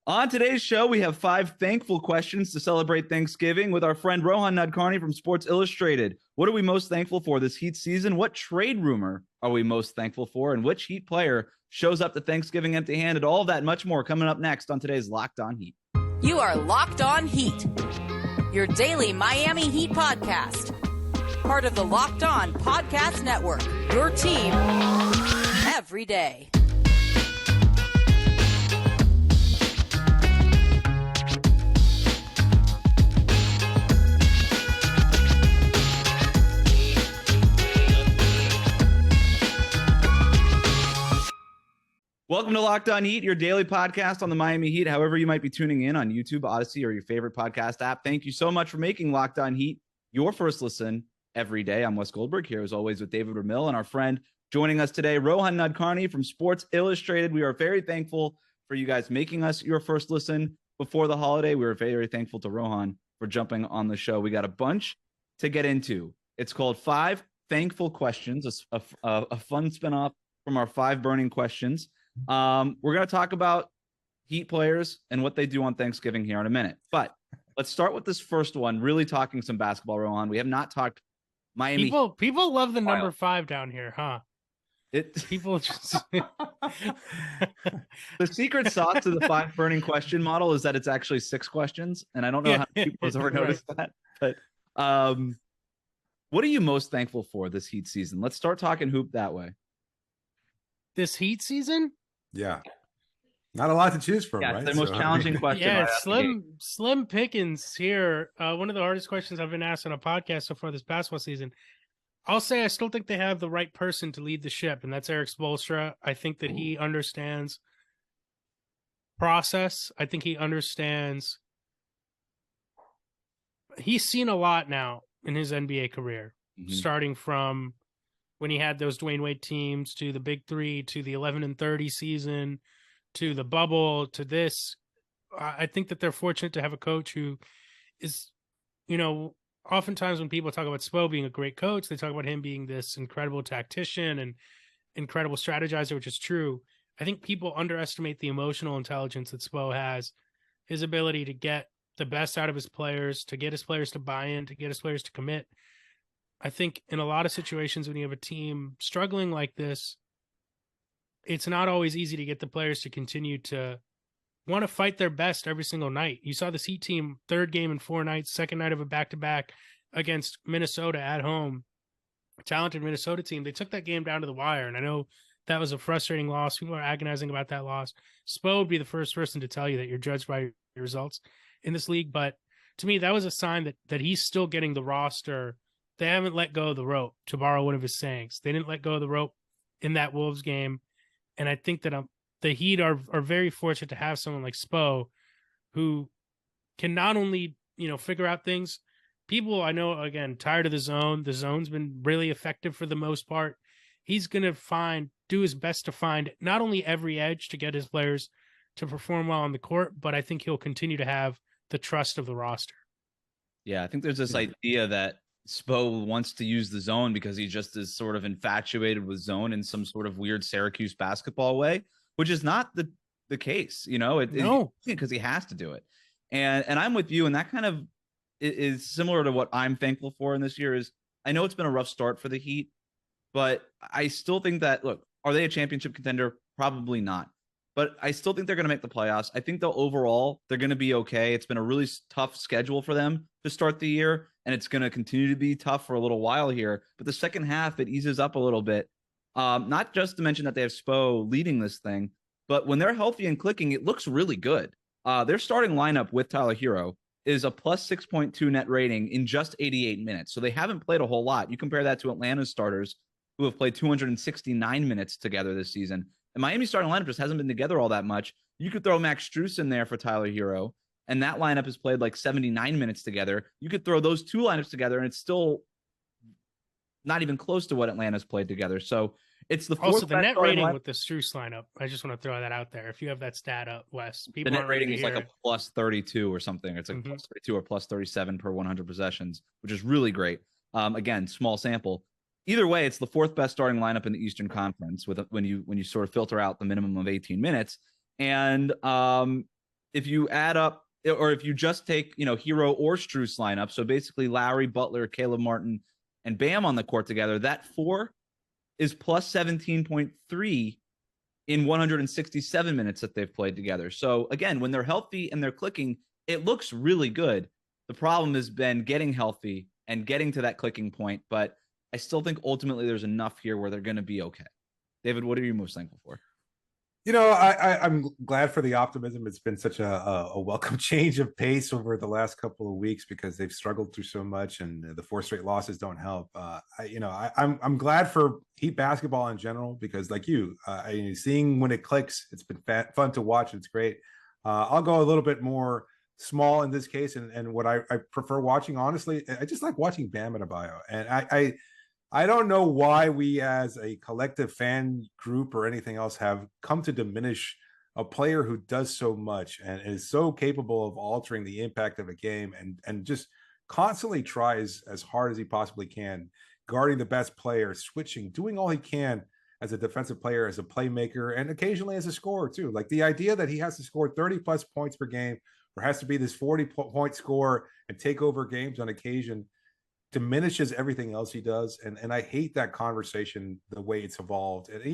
On today's show, we have 5 thankful questions to celebrate Thanksgiving with our friend Rohan Nadkarni from Sports Illustrated. What are we most thankful for this Heat season? What trade rumor are we most thankful for? And which Heat player shows up to Thanksgiving empty-handed? All of that and much more coming up next on today's Locked On Heat. You are Locked On Heat, your daily Miami Heat podcast. Part of the Locked On Podcast Network, your team every day. Welcome to Locked On Heat, your daily podcast on the Miami Heat. However you might be tuning in on YouTube, Odyssey, or your favorite podcast app, thank you so much for making Locked On Heat your first listen every day. I'm Wes Goldberg here, as always, with David Ramil and our friend joining us today, Rohan Nadkarni from Sports Illustrated. We are very thankful for you guys making us your first listen before the holiday. We are very thankful to Rohan for jumping on the show. We got a bunch to get into. It's called 5 Thankful Questions, a fun spinoff from our 5 burning questions. We're going to talk about Heat players and what they do on Thanksgiving here in a minute. But let's start with this first one, really talking some basketball, Rohan. We have not talked Miami. People love the number 5 down here, huh? People just The secret sauce to the 5 burning question model is that it's actually 6 questions. And I don't know how many people have ever noticed that. But what are you most thankful for this Heat season? Let's start talking hoop that way. This Heat season? Yeah. Not a lot to choose from, right? It's the most challenging question. Yeah, slim pickings here. One of the hardest questions I've been asked on a podcast so far this basketball season. I'll say I still think they have the right person to lead the ship, and that's Erik Spoelstra. I think that he understands process. I think he understands. He's seen a lot now in his NBA career, starting from when he had those Dwayne Wade teams to the Big Three, to the 11-30 season, to the bubble, to this. I think that they're fortunate to have a coach who is, oftentimes when people talk about Spo being a great coach, they talk about him being this incredible tactician and incredible strategizer, which is true. I think people underestimate the emotional intelligence that Spo has, his ability to get the best out of his players, to get his players to buy in, to get his players to commit. I think in a lot of situations when you have a team struggling like this, it's not always easy to get the players to continue to want to fight their best every single night. You saw this Heat team, 3rd game in 4 nights, 2nd night of a back-to-back against Minnesota at home, a talented Minnesota team. They took that game down to the wire, and I know that was a frustrating loss. People are agonizing about that loss. Spo would be the first person to tell you that you're judged by your results in this league, but to me, that was a sign that he's still getting the roster. They haven't let go of the rope, to borrow one of his sayings. They didn't let go of the rope in that Wolves game. And I think that the Heat are very fortunate to have someone like Spo who can not only, figure out things. People, I know, again, tired of the zone. The zone's been really effective for the most part. He's going to do his best to find not only every edge to get his players to perform well on the court, but I think he'll continue to have the trust of the roster. Yeah, I think there's this idea that Spo wants to use the zone because he just is sort of infatuated with zone in some sort of weird Syracuse basketball way, which is not the case, No, because he has to do it. And I'm with you. And that kind of is similar to what I'm thankful for in this year is I know it's been a rough start for the Heat, but I still think that, look, are they a championship contender? Probably not. But I still think they're going to make the playoffs. I think overall, they're going to be okay. It's been a really tough schedule for them to start the year, and it's going to continue to be tough for a little while here. But the second half, it eases up a little bit. Not just to mention that they have Spo leading this thing, but when they're healthy and clicking, it looks really good. Their starting lineup with Tyler Herro is a plus 6.2 net rating in just 88 minutes. So they haven't played a whole lot. You compare that to Atlanta's starters who have played 269 minutes together this season. And Miami's starting lineup just hasn't been together all that much. You could throw Max Strus in there for Tyler Herro, and that lineup has played like 79 minutes together. You could throw those 2 lineups together, and it's still not even close to what Atlanta's played together. So it's the fourth. Also, the net rating with the Strus lineup, I just want to throw that out there. If you have that stat up, Wes, the net rating is like a plus 32 or something. It's like plus 32 or plus 37 per 100 possessions, which is really great. Again, small sample. Either way, it's the 4th best starting lineup in the Eastern Conference when you sort of filter out the minimum of 18 minutes. And if you add up, or if you just take, Herro or Strus lineup, so basically Lowry, Butler, Caleb Martin, and Bam on the court together, that 4 is plus 17.3 in 167 minutes that they've played together. So again, when they're healthy and they're clicking, it looks really good. The problem has been getting healthy and getting to that clicking point, but I still think ultimately there's enough here where they're going to be okay. David, what are you most thankful for? I'm glad for the optimism. It's been such a welcome change of pace over the last couple of weeks because they've struggled through so much, and the 4 straight losses don't help. I'm glad for Heat basketball in general because, like seeing when it clicks, it's been fun to watch. It's great. I'll go a little bit more small in this case, and what I prefer watching, honestly, I just like watching Bam Adebayo, and I don't know why we as a collective fan group or anything else have come to diminish a player who does so much and is so capable of altering the impact of a game and just constantly tries as hard as he possibly can, guarding the best player, switching, doing all he can as a defensive player, as a playmaker, and occasionally as a scorer too. Like the idea that he has to score 30 plus points per game or has to be this 40-point scorer and take over games on occasion diminishes everything else he does, and I hate that conversation the way it's evolved. And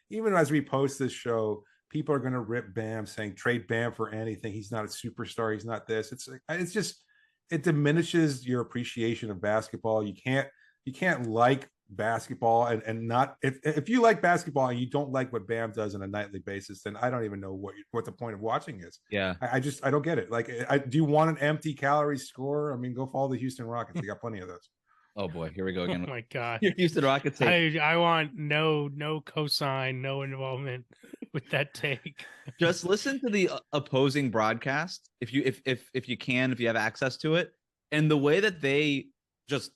even as we post this show, people are going to rip Bam, saying trade Bam for anything. He's not a superstar. He's not this. It's just it diminishes your appreciation of basketball. You can't like basketball and not if you like basketball and you don't like what Bam does on a nightly basis, then I don't even know what the point of watching is. Yeah, I don't get it. Like, do you want an empty calorie score? I mean, go follow the Houston Rockets. They got plenty of those. Oh boy, here we go again. Oh my god, Houston Rockets. I want no cosign, no involvement with that take. Just listen to the opposing broadcast if you have access to it, and the way that they just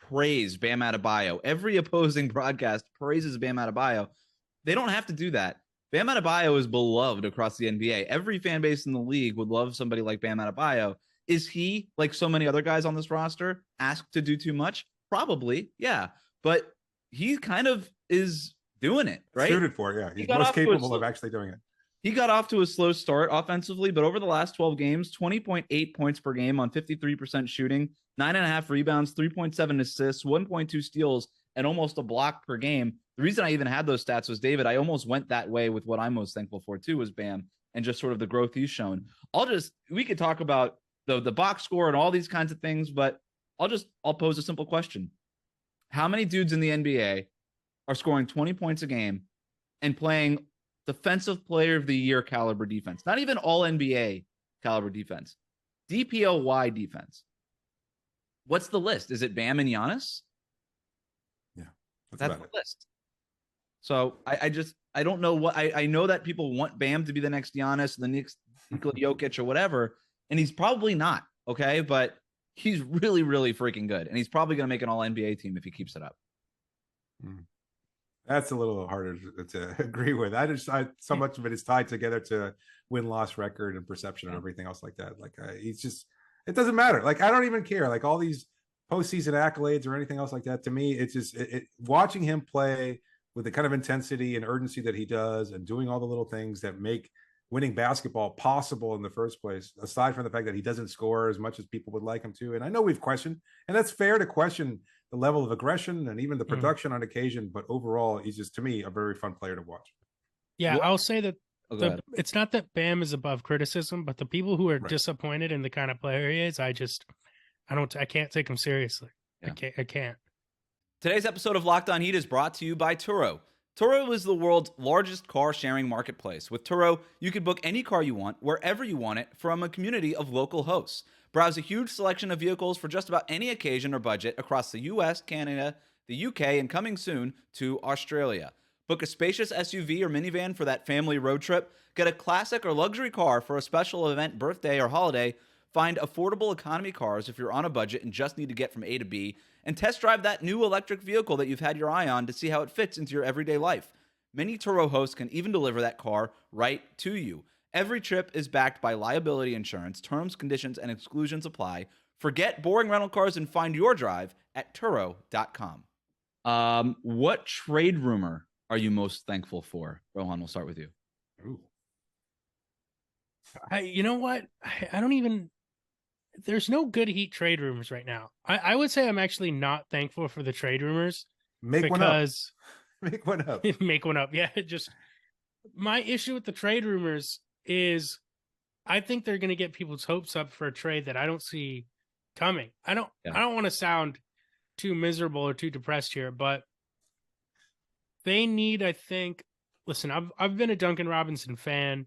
praise Bam Adebayo. Every opposing broadcast praises Bam Adebayo. They don't have to do that. Bam Adebayo is beloved across the NBA. Every fan base in the league would love somebody like Bam Adebayo. Is he, like so many other guys on this roster, asked to do too much? Probably, yeah. But he kind of is doing it, right? Suited for it, yeah. He's most capable of actually doing it. He got off to a slow start offensively, but over the last 12 games, 20.8 points per game on 53% shooting, 9.5 rebounds, 3.7 assists, 1.2 steals, and almost a block per game. The reason I even had those stats was, David, I almost went that way with what I'm most thankful for too, was Bam and just sort of the growth he's shown. We could talk about the box score and all these kinds of things, but I'll pose a simple question. How many dudes in the NBA are scoring 20 points a game and playing defensive player of the year caliber defense? Not even all NBA caliber defense. DPOY defense. What's the list? Is it Bam and Giannis? Yeah, that's the list. So I don't know what I know that people want Bam to be the next Giannis, the next Nikola Jokic or whatever, and he's probably not. Okay, but he's really, really freaking good, and he's probably going to make an All NBA team if he keeps it up. That's a little harder to agree with. So much of it is tied together to win-loss record and perception and everything else like that. Like it doesn't matter. Like, I don't even care. Like all these postseason accolades or anything else like that. To me, it's just watching him play with the kind of intensity and urgency that he does, and doing all the little things that make winning basketball possible in the first place, aside from the fact that he doesn't score as much as people would like him to. And I know we've questioned, and that's fair to question the level of aggression and even the production on occasion, but overall, he's just, to me, a very fun player to watch. Yeah, I'll say that it's not that Bam is above criticism, but the people who are disappointed in the kind of player he is, I can't take him seriously. Yeah. I can't. Today's episode of Locked On Heat is brought to you by Turo. Turo is the world's largest car sharing marketplace. With Turo, you can book any car you want, wherever you want it, from a community of local hosts. Browse a huge selection of vehicles for just about any occasion or budget across the US, Canada, the UK, and coming soon to Australia. Book a spacious SUV or minivan for that family road trip. Get a classic or luxury car for a special event, birthday, or holiday. Find affordable economy cars if you're on a budget and just need to get from A to B. And test drive that new electric vehicle that you've had your eye on to see how it fits into your everyday life. Many Turo hosts can even deliver that car right to you. Every trip is backed by liability insurance. Terms, conditions, and exclusions apply. Forget boring rental cars and find your drive at Turo.com. What trade rumor are you most thankful for? Rohan, we'll start with you. Ooh. You know what? I don't even. There's no good Heat trade rumors right now. I would say I'm actually not thankful for the trade rumors. Make one up. Make one up. Make one up. Yeah. Just my issue with the trade rumors is I think they're going to get people's hopes up for a trade that I don't see coming. I don't want to sound too miserable or too depressed here, but they need, I think, listen, I've been a Duncan Robinson fan.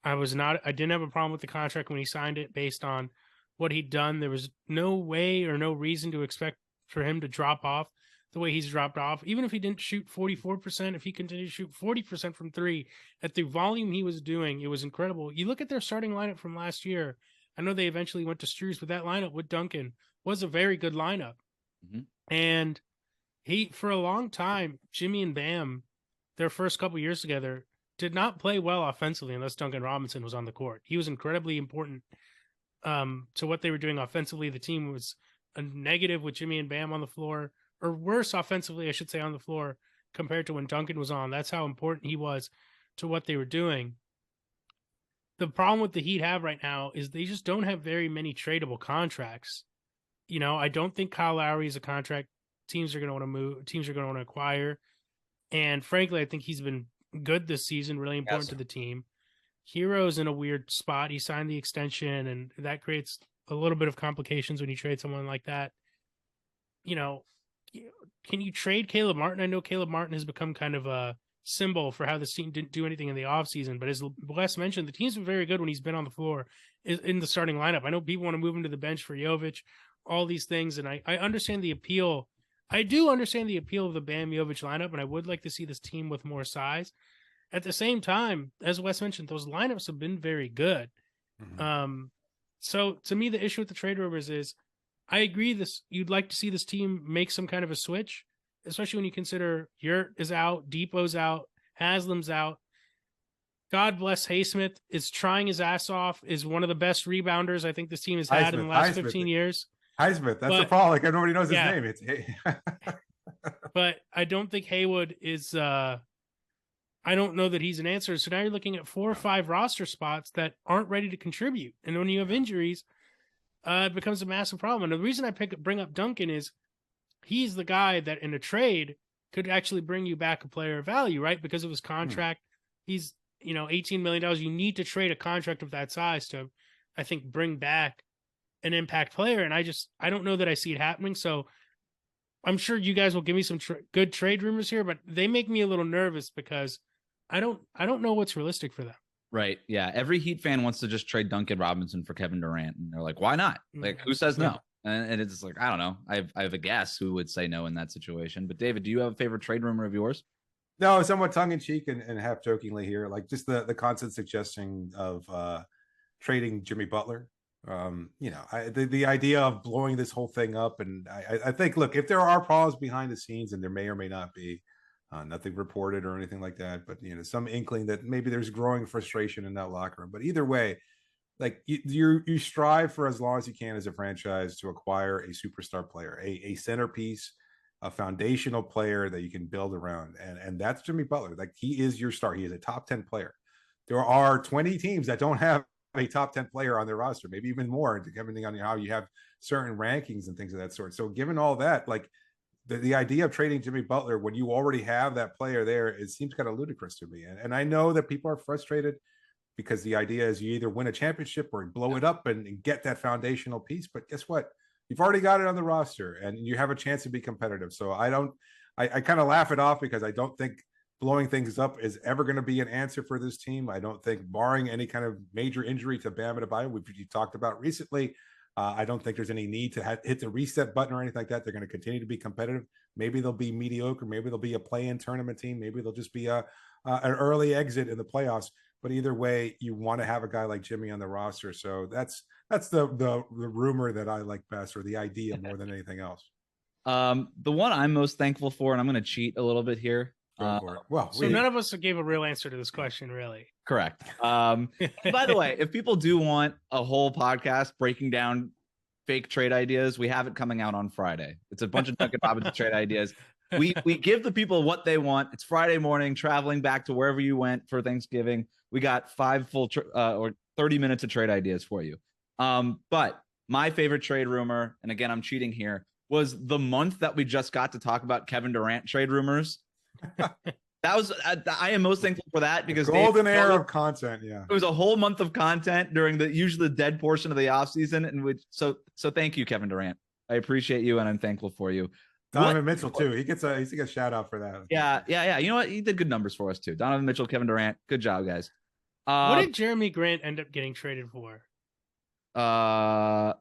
I didn't have a problem with the contract when he signed it based on what he'd done. There was no way or no reason to expect for him to drop off the way he's dropped off. Even if he didn't shoot 44%, if he continued to shoot 40% from three at the volume he was doing, it was incredible. You look at their starting lineup from last year. I know they eventually went to Strus, but that lineup with Duncan was a very good lineup. Mm-hmm. And for a long time, Jimmy and Bam, their first couple years together, did not play well offensively unless Duncan Robinson was on the court. He was incredibly important to what they were doing offensively. The team was a negative with Jimmy and Bam on the floor, or worse offensively, I should say, on the floor compared to when Duncan was on. That's how important he was to what they were doing. The problem with the Heat have right now is they just don't have very many tradable contracts. You know, I don't think Kyle Lowry is a contract teams are going to want to move, teams are going to want to acquire. And frankly, I think he's been good this season, really important to the team. Herro's in a weird spot. He signed the extension, and that creates a little bit of complications when you trade someone like that. You know, can you trade Caleb Martin? I know Caleb Martin has become kind of a symbol for how this team didn't do anything in the offseason, but as Wes mentioned, the team's been very good when he's been on the floor in the starting lineup. I know people want to move him to the bench for Jovic, all these things, and I understand the appeal. I do understand the appeal of the Bam Jovic lineup, and I would like to see this team with more size. At the same time, as Wes mentioned, those lineups have been very good. Mm-hmm. So to me, the issue with the trade rumors is I agree you'd like to see this team make some kind of a switch, especially when you consider Yurt is out, Depot's out, Haslam's out. God bless Haysmith, is trying his ass off, is one of the best rebounders I think this team has had in the last 15 years. Highsmith, that's the problem. Like, nobody knows his name. It's but I don't think Haywood is I don't know that he's an answer. So now you're looking at 4 or 5 roster spots that aren't ready to contribute. And when you have injuries, it becomes a massive problem. And the reason I bring up Duncan is he's the guy that in a trade could actually bring you back a player of value, right? Because of his contract. He's, $18 million. You need to trade a contract of that size to, I think, bring back an impact player. And I don't know that I see it happening. So I'm sure you guys will give me some good trade rumors here, but they make me a little nervous because I don't know what's realistic for them. Right. Yeah. Every Heat fan wants to just trade Duncan Robinson for Kevin Durant. And they're like, why not? Like, who says no? And it's like, I don't know. I have a guess who would say no in that situation. But David, do you have a favorite trade rumor of yours? No, somewhat tongue in cheek and half jokingly here. Like just the constant suggestion of trading Jimmy Butler. The idea of blowing this whole thing up. And I think, look, if there are problems behind the scenes, and there may or may not be, nothing reported or anything like that, but some inkling that maybe there's growing frustration in that locker room. But either way, like you strive for as long as you can as a franchise to acquire a superstar player, a centerpiece, a foundational player that you can build around, and that's Jimmy Butler. Like, he is your star. He is a top 10 player. There are 20 teams that don't have a top 10 player on their roster, maybe even more, depending on how you have certain rankings and things of that sort. So given all that, like the idea of trading Jimmy Butler when you already have that player there, it seems kind of ludicrous to me. And I know that people are frustrated because the idea is you either win a championship or blow it up and get that foundational piece. But guess what? You've already got it on the roster and you have a chance to be competitive. So I kind of laugh it off because I don't think blowing things up is ever going to be an answer for this team. I don't think, barring any kind of major injury to Bam Adebayo, which you talked about recently, I don't think there's any need to hit the reset button or anything like that. They're going to continue to be competitive. Maybe they'll be mediocre. Maybe they'll be a play-in tournament team. Maybe they'll just be an early exit in the playoffs. But either way, you want to have a guy like Jimmy on the roster. So that's the rumor that I like best, or the idea more than anything else. The one I'm most thankful for, and I'm going to cheat a little bit here. Well, so none of us gave a real answer to this question, really. Correct. By the way, if people do want a whole podcast breaking down fake trade ideas, we have it coming out on Friday. It's a bunch of Duncan Robinson trade ideas. We give the people what they want. It's Friday morning, traveling back to wherever you went for Thanksgiving. We got 5 full or 30 minutes of trade ideas for you. But my favorite trade rumor, and again, I'm cheating here, was the month that we just got to talk about Kevin Durant trade rumors. That was I am most thankful for that because the golden era of content. Yeah, it was a whole month of content during the usually the dead portion of the offseason, and which so thank you, Kevin Durant. I appreciate you, and I'm thankful for you. Donovan Mitchell too. He gets a shout out for that. Yeah. You know what? He did good numbers for us too. Donovan Mitchell, Kevin Durant, good job, guys. What did Jeremy Grant end up getting traded for? I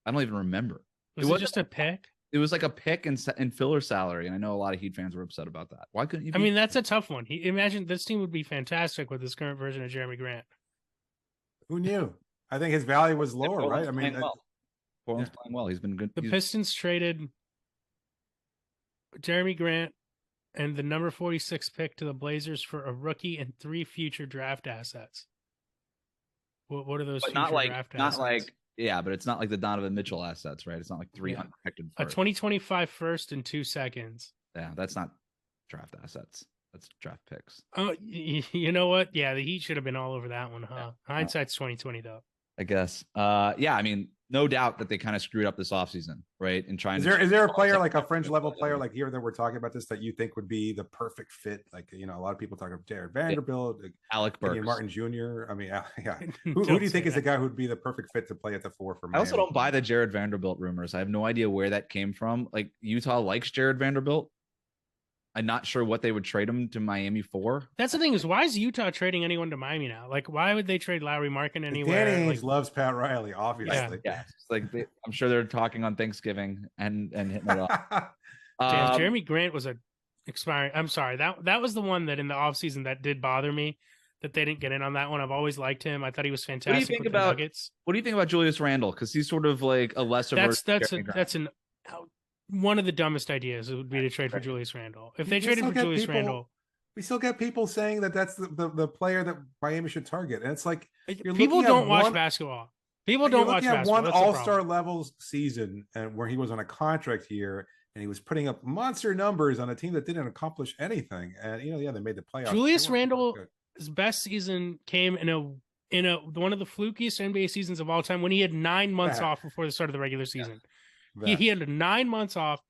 don't even remember. Was it just a pick? It was like a pick and filler salary, and I know a lot of Heat fans were upset about that. Why couldn't you? I mean, that's a tough one. Imagine this team would be fantastic with this current version of Jeremy Grant. Who knew? I think his value was lower, right? I mean, Portland's playing well. He's been good. The Pistons traded Jeremy Grant and the number 46 pick to the Blazers for a rookie and 3 future draft assets. What are those? But not like, yeah, but it's not like the Donovan Mitchell assets, right? It's not like 3 unprotected. A 2025 first and 2 seconds. Yeah, that's not draft assets. That's draft picks. Oh, you know what? Yeah, the Heat should have been all over that one, huh? Yeah. Hindsight's 2020, though. I guess. Yeah, I mean, no doubt that they kind of screwed up this offseason, right? And trying. Is there a player like a fringe level player like here that we're talking about this that you think would be the perfect fit? Like, you know, a lot of people talk about Jared Vanderbilt, Alec Burks, Martin Jr. I mean, yeah. Who do you think is the guy who would be the perfect fit to play at the 4 for Miami? I also don't buy the Jared Vanderbilt rumors. I have no idea where that came from. Like, Utah likes Jared Vanderbilt. I'm not sure what they would trade him to Miami for. That's the thing is, why is Utah trading anyone to Miami now? Like, why would they trade Lowry Markin anywhere? Danny Ainge loves Pat Riley, obviously. Yeah. It's like I'm sure they're talking on Thanksgiving and hitting it off. Damn, Jeremy Grant was expiring. I'm sorry. That was the one that in the offseason that did bother me that they didn't get in on that one. I've always liked him. I thought he was fantastic. What do you think about Nuggets? What do you think about Julius Randle? Because he's sort of like a lesser. That's one of the dumbest ideas. It would be to trade for Julius Randle. If they traded for Julius Randle, we still get people saying that that's the player that Miami should target, and it's like people don't watch basketball. People don't watch basketball. One All-Star level season, and where he was on a contract year, and he was putting up monster numbers on a team that didn't accomplish anything. And they made the playoffs. Julius Randle's best season came in a one of the flukiest NBA seasons of all time when he had 9 months off before the start of the regular season. He had 9 months off.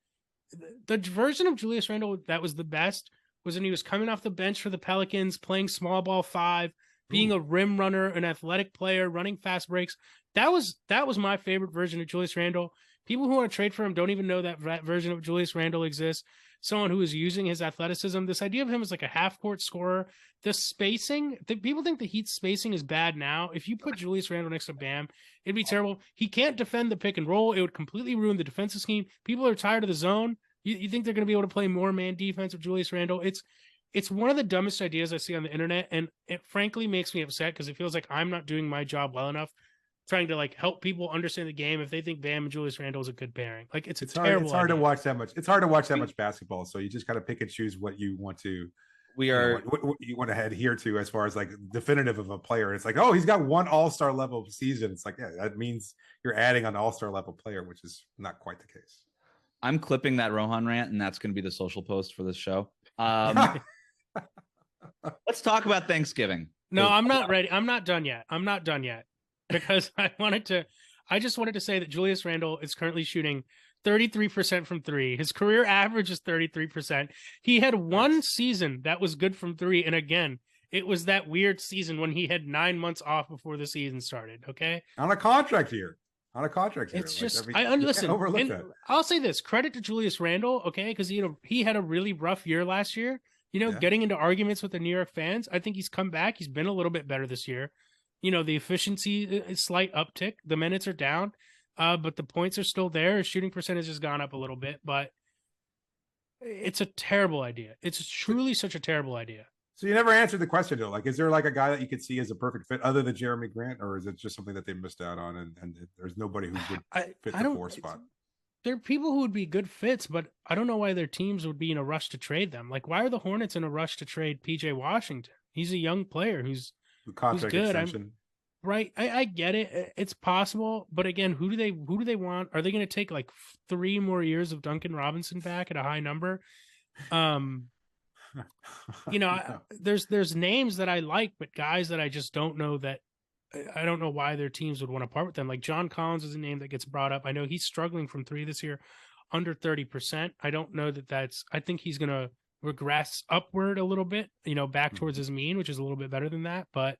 The version of Julius Randle that was the best was when he was coming off the bench for the Pelicans, playing small ball 5, being a rim runner, an athletic player, running fast breaks. That was my favorite version of Julius Randle. People who want to trade for him don't even know that version of Julius Randle exists. Someone who is using his athleticism. This idea of him as like a half-court scorer. The spacing, people think the Heat's spacing is bad now. If you put Julius Randle next to Bam, it'd be terrible. He can't defend the pick and roll. It would completely ruin the defensive scheme. People are tired of the zone. You think they're going to be able to play more man defense with Julius Randle? It's one of the dumbest ideas I see on the internet, and it frankly makes me upset because it feels like I'm not doing my job well enough trying to like help people understand the game if they think Bam and Julius Randle is a good pairing. Like it's terrible. It's hard to watch that much. It's hard to watch that much basketball. So you just got to pick and choose what you want to. What you want to adhere to as far as like definitive of a player. It's like, oh, he's got one All-Star level season. It's like, yeah, that means you're adding an All-Star level player, which is not quite the case. I'm clipping that Rohan rant, and that's going to be the social post for this show. Let's talk about Thanksgiving. No, I'm not ready. I'm not done yet. Because I just wanted to say that Julius Randle is currently shooting 33% from 3. His career average is 33%. He had one season that was good from 3. And again, it was that weird season when he had 9 months off before the season started. Okay. On a contract year. It's just, listen, I'll say this, credit to Julius Randle. Okay. Cause he had a really rough year last year, getting into arguments with the New York fans. I think he's come back. He's been a little bit better this year. The efficiency is slight uptick. The minutes are down, but the points are still there. His shooting percentage has gone up a little bit, but it's a terrible idea. It's truly such a terrible idea. So you never answered the question though. Like, is there like a guy that you could see as a perfect fit other than Jeremy Grant, or is it just something that they missed out on and there's nobody who would fit the 4 spot? There are people who would be good fits, but I don't know why their teams would be in a rush to trade them. Like, why are the Hornets in a rush to trade PJ Washington? He's a young player who's contract good. Extension. Right. I get it. It's possible. But again, who do they want? Are they going to take like 3 more years of Duncan Robinson back at a high number? There's names that I like, but guys that I just don't know that I don't know why their teams would want to part with them. Like John Collins is a name that gets brought up. I know he's struggling from 3 this year, under 30%. I don't know I think he's going to regress upward a little bit, back towards his mean, which is a little bit better than that. But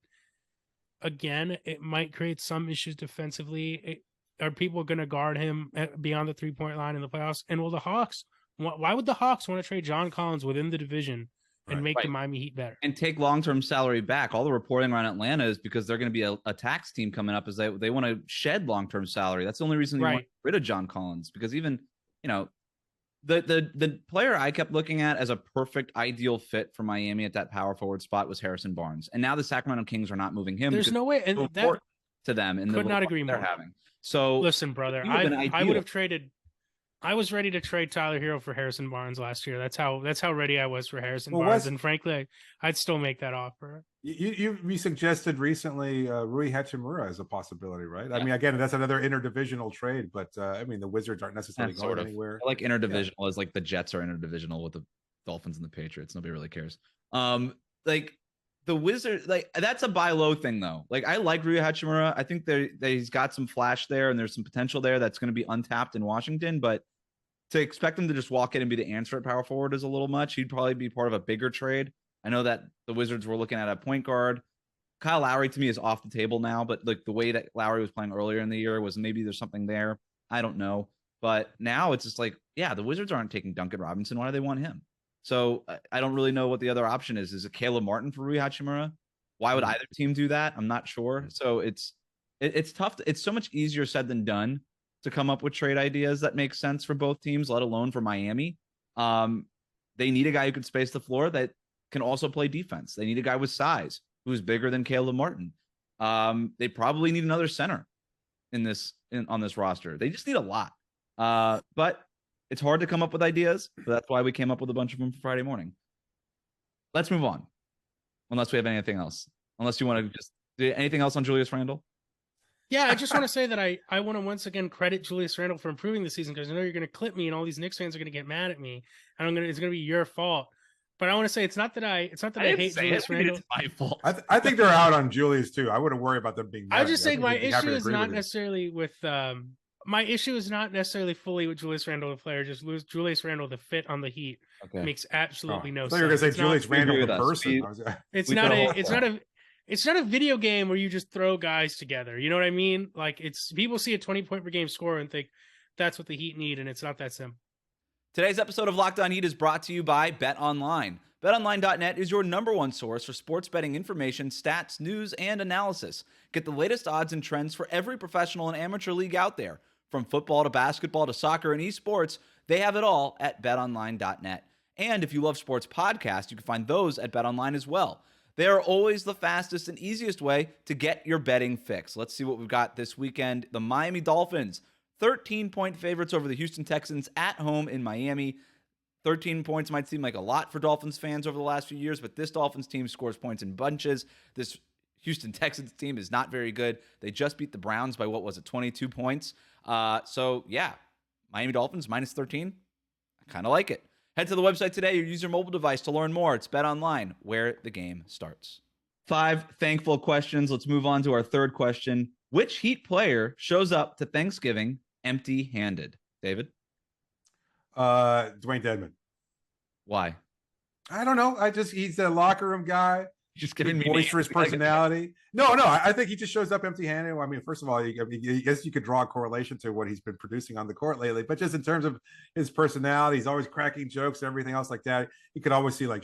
again, it might create some issues defensively. Are people going to guard him beyond the 3-point line in the playoffs? And will the Hawks, why would the Hawks want to trade John Collins within the division and make the Miami Heat better? And take long-term salary back. All the reporting around Atlanta is because they're going to be a tax team coming up, is they want to shed long-term salary. That's the only reason they want to get rid of John Collins, because even, the player I kept looking at as a perfect ideal fit for Miami at that power forward spot was Harrison Barnes. And now the Sacramento Kings are not moving him. There's no way. And that to them. And could not agree more. Having. So listen, brother, I would have traded. I was ready to trade Tyler Herro for Harrison Barnes last year. That's how ready I was for Harrison Barnes. And frankly, I'd still make that offer. You suggested recently Rui Hachimura as a possibility, right? Yeah. I mean, again, that's another interdivisional trade, but I mean, the Wizards aren't necessarily going anywhere. I like interdivisional as like the Jets are interdivisional with the Dolphins and the Patriots. Nobody really cares. Like the Wizards, like that's a buy low thing though. Like I like Rui Hachimura. I think he's got some flash there, and there's some potential there that's going to be untapped in Washington. But to expect him to just walk in and be the answer at power forward is a little much. He'd probably be part of a bigger trade. I know that the Wizards were looking at a point guard. Kyle Lowry to me is off the table now, but like the way that Lowry was playing earlier in the year was maybe there's something there. I don't know. But now it's just like, yeah, the Wizards aren't taking Duncan Robinson. Why do they want him? So I don't really know what the other option is. Is it Caleb Martin for Rui Hachimura? Why would either team do that? I'm not sure. So it's tough. It's so much easier said than done to come up with trade ideas that make sense for both teams, let alone for Miami. They need a guy who can space the floor that can also play defense. They need a guy with size who's bigger than Caleb Martin. They probably need another center on this roster. They just need a lot. But it's hard to come up with ideas. So that's why we came up with a bunch of them for Friday morning. Let's move on. Unless we have anything else. Unless you want to just do anything else on Julius Randle. Yeah, I just want to say that I want to once again credit Julius Randle for improving the season, because I know you're going to clip me and all these Knicks fans are going to get mad at me, and it's going to be your fault. But I want to say it's not that I hate Julius Randle. It's my fault. I think they're out on Julius too. I wouldn't worry about them being mad. I just think my issue is not necessarily with my issue is not necessarily fully with Julius Randle, the player. Just Julius Randle, the fit on the Heat makes absolutely no sense. You were going to say Julius Randle, the person. It's not a video game where you just throw guys together. You know what I mean? Like people see a 20-point per game score and think that's what the Heat need, and it's not that simple. Today's episode of Locked On Heat is brought to you by BetOnline. BetOnline.net is your #1 source for sports betting information, stats, news, and analysis. Get the latest odds and trends for every professional and amateur league out there. From football to basketball to soccer and esports, they have it all at BetOnline.net. And if you love sports podcasts, you can find those at BetOnline as well. They are always the fastest and easiest way to get your betting fix. Let's see what we've got this weekend. The Miami Dolphins, 13-point favorites over the Houston Texans at home in Miami. 13 points might seem like a lot for Dolphins fans over the last few years, but this Dolphins team scores points in bunches. This Houston Texans team is not very good. They just beat the Browns by, 22 points. So, yeah, Miami Dolphins -13. I kind of like it. Head to the website today or use your mobile device to learn more. It's BetOnline, where the game starts. 5 thankful questions. Let's move on to our third question. Which Heat player shows up to Thanksgiving empty-handed? David? Dwayne Dedmon. Why? I don't know. He's a locker room guy. Just giving me boisterous personality. No, I think he just shows up empty-handed. I mean, first of all, I guess you could draw a correlation to what he's been producing on the court lately, but just in terms of his personality, he's always cracking jokes and everything else like that. You could always see like,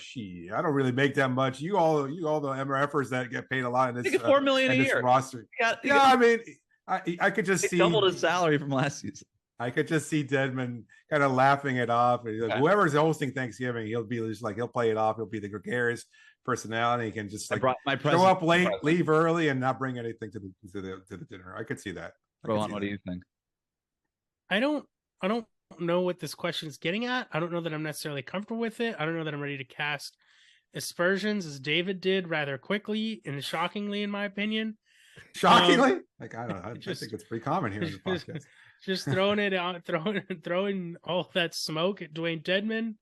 I don't really make that much. You all the MRFers that get paid a lot in this, $4 million a year roster. I mean, I could just see doubled his salary from last season. I could just see Dedmon kind of laughing it off. Whoever's hosting Thanksgiving, he'll be just like, he'll play it off. He'll be the gregarious personality. He can just like show up late, leave early, and not bring anything to the dinner. I could see that. Rohan, what do you think? I don't know what this question is getting at. I don't know that I'm necessarily comfortable with it. I don't know that I'm ready to cast aspersions as David did rather quickly and shockingly, in my opinion. Shockingly? I don't know. I think it's pretty common here in the podcast. Just throwing it out, throwing all that smoke at Dwayne Dedmon.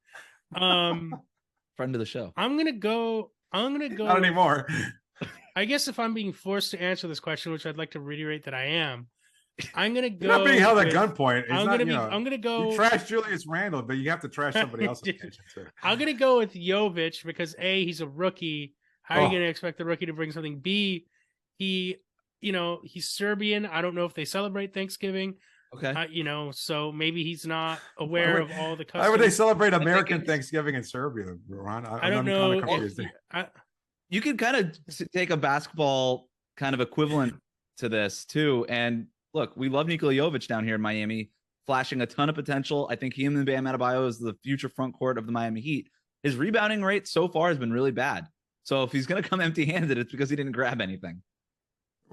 Friend of the show. I'm gonna go. Not anymore. I guess if I'm being forced to answer this question, which I'd like to reiterate that I am, I'm gonna go. You're not being held at gunpoint. I'm gonna go. You trash Julius Randle, but you have to trash somebody else. I'm gonna go with Jovic because A, he's a rookie. How are you gonna expect the rookie to bring something? B, he's Serbian. I don't know if they celebrate Thanksgiving. Okay. So maybe he's not aware of all the customs. Why would they celebrate American Thanksgiving in Serbia, Rohan? I don't know. You could kind of take a basketball kind of equivalent to this too. And look, we love Nikola Jovic down here in Miami, flashing a ton of potential. I think he and Bam Adebayo is the future front court of the Miami Heat. His rebounding rate so far has been really bad. So if he's going to come empty-handed, it's because he didn't grab anything.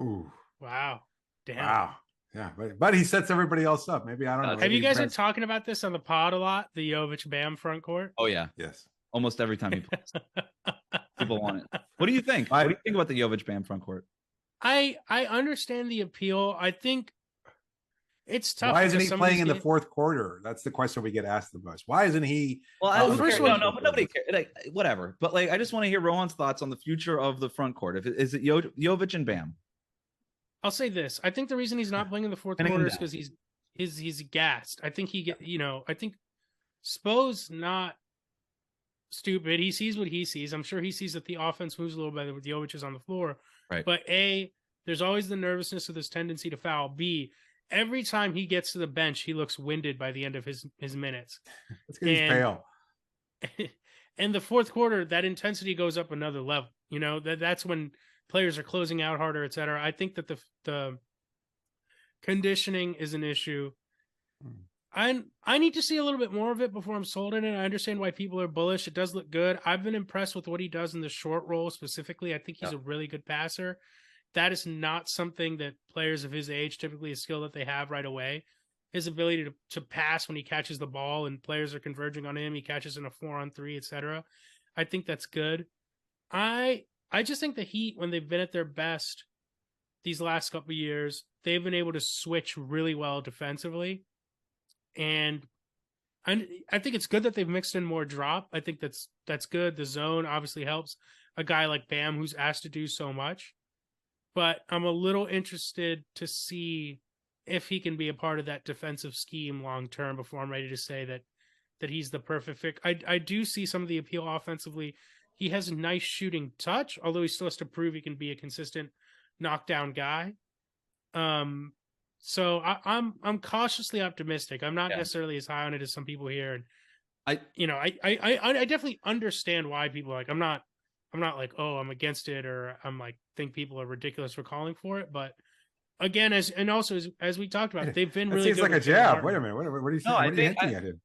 Ooh. Wow. Damn. Wow. Yeah, but he sets everybody else up. Maybe, I don't know. Have you guys been talking about this on the pod a lot? The Jovic Bam front court? Oh, yeah. Yes. Almost every time he plays. People want it. What do you think? What do you think about the Jovic Bam front court? I understand the appeal. I think it's tough. Why isn't he playing in the fourth quarter? That's the question we get asked the most. Why isn't he? Well, first one, no, but nobody cares. Like, whatever. But I just want to hear Rohan's thoughts on the future of the front court. Is it Jovic and Bam? I'll say this. I think the reason he's not playing in the fourth quarter is because he's gassed. I think I think Spo's not stupid. He sees what he sees. I'm sure he sees that the offense moves a little better with Jovic is on the floor. Right. But A, there's always the nervousness of this tendency to foul. B, every time he gets to the bench, he looks winded by the end of his minutes. It's because he's pale. In the fourth quarter, that intensity goes up another level. That's when players are closing out harder, et cetera. I think that the conditioning is an issue. I need to see a little bit more of it before I'm sold in it. I understand why people are bullish. It does look good. I've been impressed with what he does in the short roll specifically. I think he's a really good passer. That is not something that players of his age, typically a skill that they have right away. His ability to pass when he catches the ball and players are converging on him. He catches in a 4-on-3, et cetera. I think that's good. I just think the Heat, when they've been at their best these last couple of years, they've been able to switch really well defensively. And I think it's good that they've mixed in more drop. I think that's good. The zone obviously helps a guy like Bam who's asked to do so much. But I'm a little interested to see if he can be a part of that defensive scheme long term before I'm ready to say that he's the perfect fit. I do see some of the appeal offensively. He has a nice shooting touch, although he still has to prove he can be a consistent knockdown guy. So I'm cautiously optimistic. I'm not necessarily as high on it as some people here. And I definitely understand why people are like, I'm not like, oh, I'm against it, or I'm like, think people are ridiculous for calling for it. But again, as we talked about, they've been really good. Seems like a jab. Wait a minute. What are you saying? What are you hinting at him?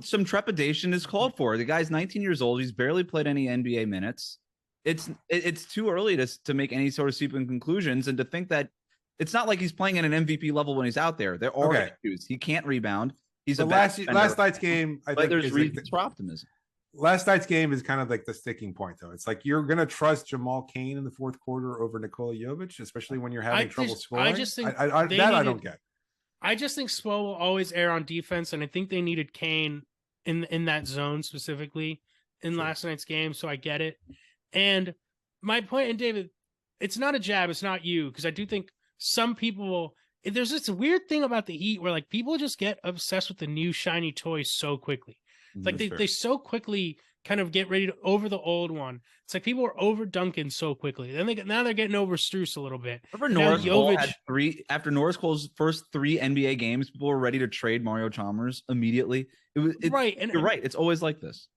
Some trepidation is called for. The guy's 19 years old. He's barely played any NBA minutes. It's too early to make any sort of sweeping conclusions, and to think that it's not like he's playing at an MVP level when he's out there. There are issues. He can't rebound. He's last night's game. I think there's reasons for optimism. Last night's game is kind of like the sticking point, though. It's like you're going to trust Jamal Cain in the fourth quarter over Nikola Jovic, especially when you're having trouble scoring. I just think I don't get. I just think Spo will always err on defense, and I think they needed Cain in that zone specifically in last night's game, so I get it. And my point, and David, it's not a jab, it's not you, because I do think some people there's this weird thing about the Heat where like people just get obsessed with the new shiny toys so quickly. Like they so quickly kind of get ready to over the old one. It's like people are over Duncan so quickly. Then now they're getting over Strus a little bit. Remember Norris Cole had after Norris Cole's first 3 NBA games, people were ready to trade Mario Chalmers immediately. Right. And you're right. It's always like this.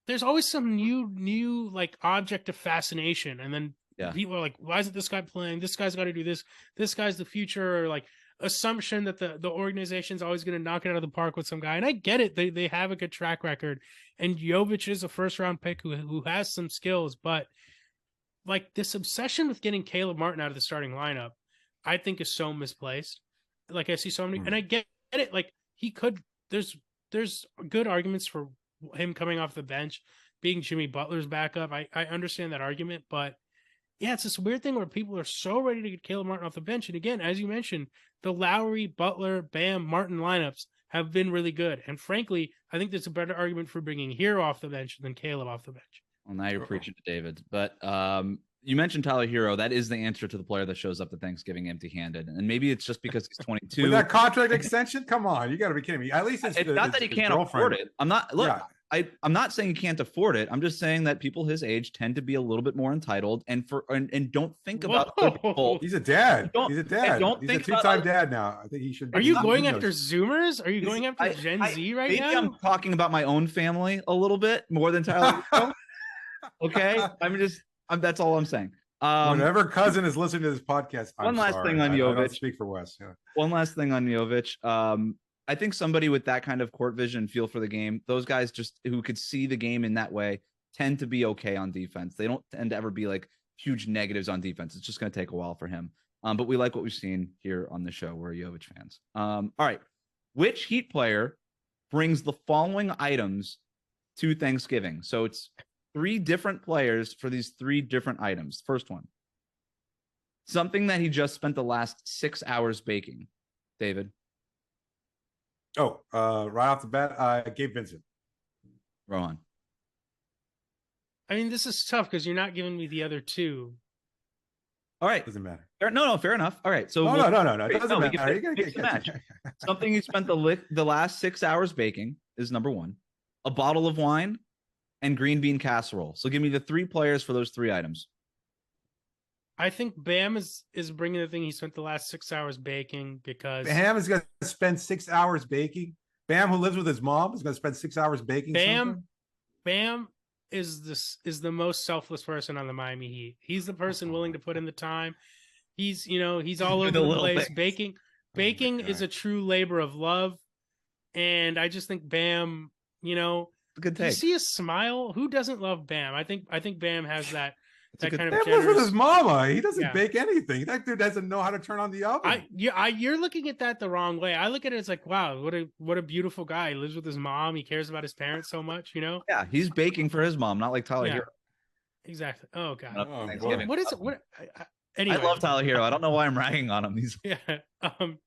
There's always some new like object of fascination. And then people are like, why isn't this guy playing? This guy's got to do this. This guy's the future, or like assumption that the organization's always going to knock it out of the park with some guy. And I get it. They have a good track record. And Jovic is a first round pick who has some skills, but like this obsession with getting Caleb Martin out of the starting lineup, I think is so misplaced. Like I see so many, and I get it. Like he could, there's good arguments for him coming off the bench, being Jimmy Butler's backup. I understand that argument, but yeah, it's this weird thing where people are so ready to get Caleb Martin off the bench. And again, as you mentioned, the Lowry, Butler, Bam, Martin lineups have been really good. And frankly, I think there's a better argument for bringing Herro off the bench than Caleb off the bench. Well, now you're preaching to David. But you mentioned Tyler Herro. That is the answer to the player that shows up to Thanksgiving empty-handed, and maybe it's just because he's 22. With that contract extension, come on, you got to be kidding me. At least it's not that he can't afford it. I'm not. Look, yeah. I'm not saying he can't afford it. I'm just saying that people his age tend to be a little bit more entitled and don't think about people. He's a dad. He's a dad. He's a two-time dad now. I think he should. Are you going after Zoomers? Are you going after Gen Z right now? Maybe I'm talking about my own family a little bit more than Tyler. Okay, that's all I'm saying. Whenever cousin is listening to this podcast, one last thing on Jovic. I don't speak for Wes. Yeah. One last thing on Jovic. I think somebody with that kind of court vision, feel for the game, those guys just who could see the game in that way tend to be okay on defense. They don't tend to ever be like huge negatives on defense. It's just going to take a while for him. But we like what we've seen here on the show. We're Jovic fans. All right. Which Heat player brings the following items to Thanksgiving? So it's 3 different players for these 3 different items. First one, something that he just spent the last 6 hours baking. David. Oh, right off the bat, Gabe Vincent. Rohan. I mean, this is tough because you're not giving me the other 2. All right. Doesn't matter. No, fair enough. All right. So no. It doesn't matter. You're gonna match. Something you spent the last 6 hours baking is number 1. A bottle of wine and green bean casserole. So give me the 3 players for those 3 items. I think Bam is bringing the thing he spent the last 6 hours baking because Bam is going to spend 6 hours baking. Bam, who lives with his mom, is going to spend 6 hours baking. Bam is the most selfless person on the Miami Heat. He's the person willing to put in the time. He's all over the place. Things. Baking is a true labor of love, and I just think Bam, good take. You see his smile. Who doesn't love Bam? I think Bam has that. That kind of Bam lives with his mama. He doesn't bake anything. That dude doesn't know how to turn on the oven. You're looking at that the wrong way. I look at it as like, wow, what a beautiful guy. He lives with his mom. He cares about his parents so much, Yeah, he's baking for his mom, not like Tyler Herro. Exactly. Oh god. What is it? Anyway. I love Tyler Herro. I don't know why I'm ragging on him.